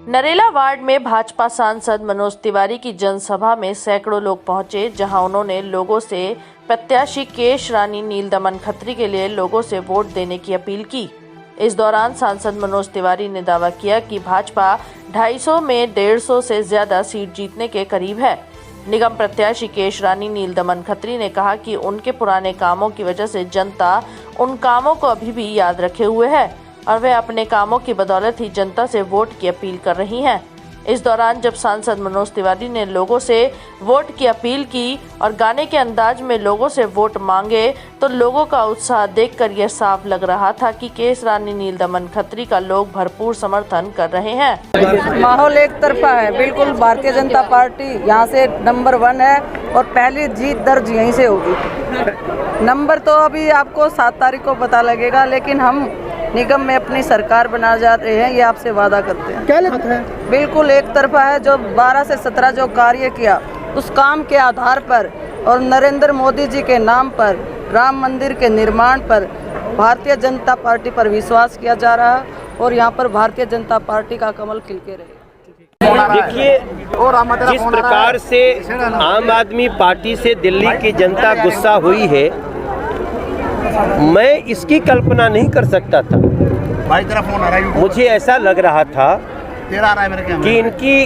Narela ward में भाजपा सांसद मनोज तिवारी की जनसभा में सैकड़ों लोग पहुंचे, जहां उन्होंने लोगों से प्रत्याशी केश रानी नीलदमन खत्री के लिए लोगों से वोट देने की अपील की। इस दौरान सांसद मनोज तिवारी ने दावा किया कि भाजपा 250 में 150 से ज्यादा सीट जीतने के करीब है। निगम प्रत्याशी केश रानी नीलदमन खत्री ने कहा कि उनके पुराने कामों की वजह से जनता उन कामों को अभी भी याद रखे हुए है और वे अपने कामों की बदौलत ही जनता से वोट की अपील कर रही हैं। इस दौरान जब सांसद मनोज तिवारी ने लोगों से वोट की अपील की और गाने के अंदाज में लोगों से वोट मांगे, तो लोगों का उत्साह देखकर यह साफ लग रहा था कि केश रानी नीलदमन खत्री का लोग भरपूर समर्थन कर रहे हैं। माहौल एक तरफा है, बिल्कुल भारतीय जनता पार्टी यहाँ से नंबर 1 है और पहली जीत दर्ज यहीं से होगी। नंबर तो अभी आपको 7 तारीख को पता लगेगा, लेकिन हम निगम में अपनी सरकार बना जा रहे हैं, ये आपसे वादा करते हैं। क्या लगता है? बिल्कुल एक तरफा है। जो 12 से 17 जो कार्य किया उस काम के आधार पर और नरेंद्र मोदी जी के नाम पर राम मंदिर के निर्माण पर भारतीय जनता पार्टी पर विश्वास किया जा रहा है और यहाँ पर भारतीय जनता पार्टी का कमल खिलके रहे। देखिए, जिस प्रकार से आम आदमी पार्टी से दिल्ली की जनता गुस्सा हुई है, मैं इसकी कल्पना नहीं कर सकता था। भाई तेरा फोन आ रहा है। मुझे ऐसा लग रहा था कि इनकी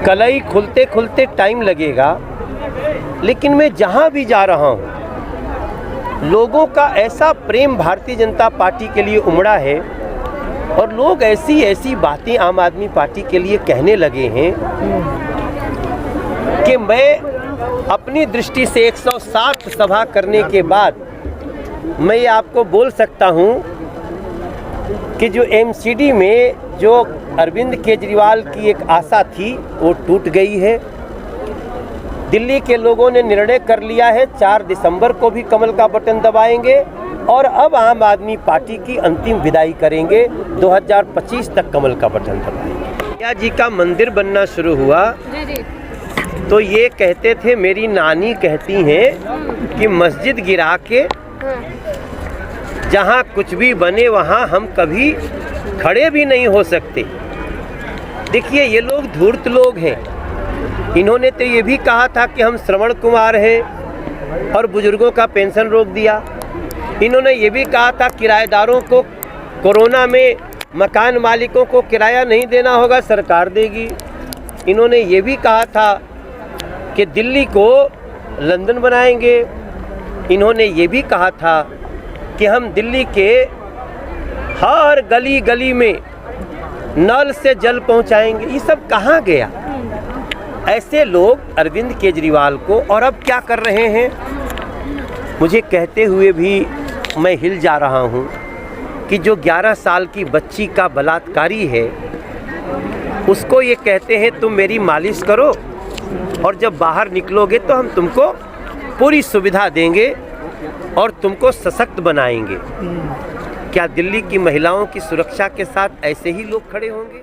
कलाई खुलते खुलते टाइम लगेगा, लेकिन मैं जहां भी जा रहा हूं लोगों का ऐसा प्रेम भारतीय जनता पार्टी के लिए उमड़ा है और लोग ऐसी ऐसी बातें आम आदमी पार्टी के लिए कहने लगे हैं कि मैं अपनी दृष्टि से 107 सभा करने के बाद मैं ये आपको बोल सकता हूँ कि जो एमसीडी में जो अरविंद केजरीवाल की एक आशा थी वो टूट गई है। दिल्ली के लोगों ने निर्णय कर लिया है 4 दिसंबर को भी कमल का बटन दबाएंगे और अब आम आदमी पार्टी की अंतिम विदाई करेंगे। 2025 तक कमल का बटन दबाएंगे। भैया जी का मंदिर बनना शुरू हुआ तो ये कहते थे, मेरी नानी कहती हैं कि मस्जिद गिरा के जहाँ कुछ भी बने वहाँ हम कभी खड़े भी नहीं हो सकते। देखिए, ये लोग धूर्त लोग हैं। इन्होंने तो ये भी कहा था कि हम श्रवण कुमार हैं और बुजुर्गों का पेंशन रोक दिया। इन्होंने ये भी कहा था किराएदारों को कोरोना में मकान मालिकों को किराया नहीं देना होगा, सरकार देगी। इन्होंने ये भी कहा था कि दिल्ली को लंदन बनाएंगे। इन्होंने ये भी कहा था कि हम दिल्ली के हर गली गली में नल से जल पहुंचाएंगे। ये सब कहाँ गया? ऐसे लोग अरविंद केजरीवाल को और अब क्या कर रहे हैं, मुझे कहते हुए भी मैं हिल जा रहा हूँ कि जो 11 साल की बच्ची का बलात्कारी है उसको ये कहते हैं तुम मेरी मालिश करो और जब बाहर निकलोगे तो हम तुमको पूरी सुविधा देंगे और तुमको सशक्त बनाएंगे। क्या दिल्ली की महिलाओं की सुरक्षा के साथ ऐसे ही लोग खड़े होंगे?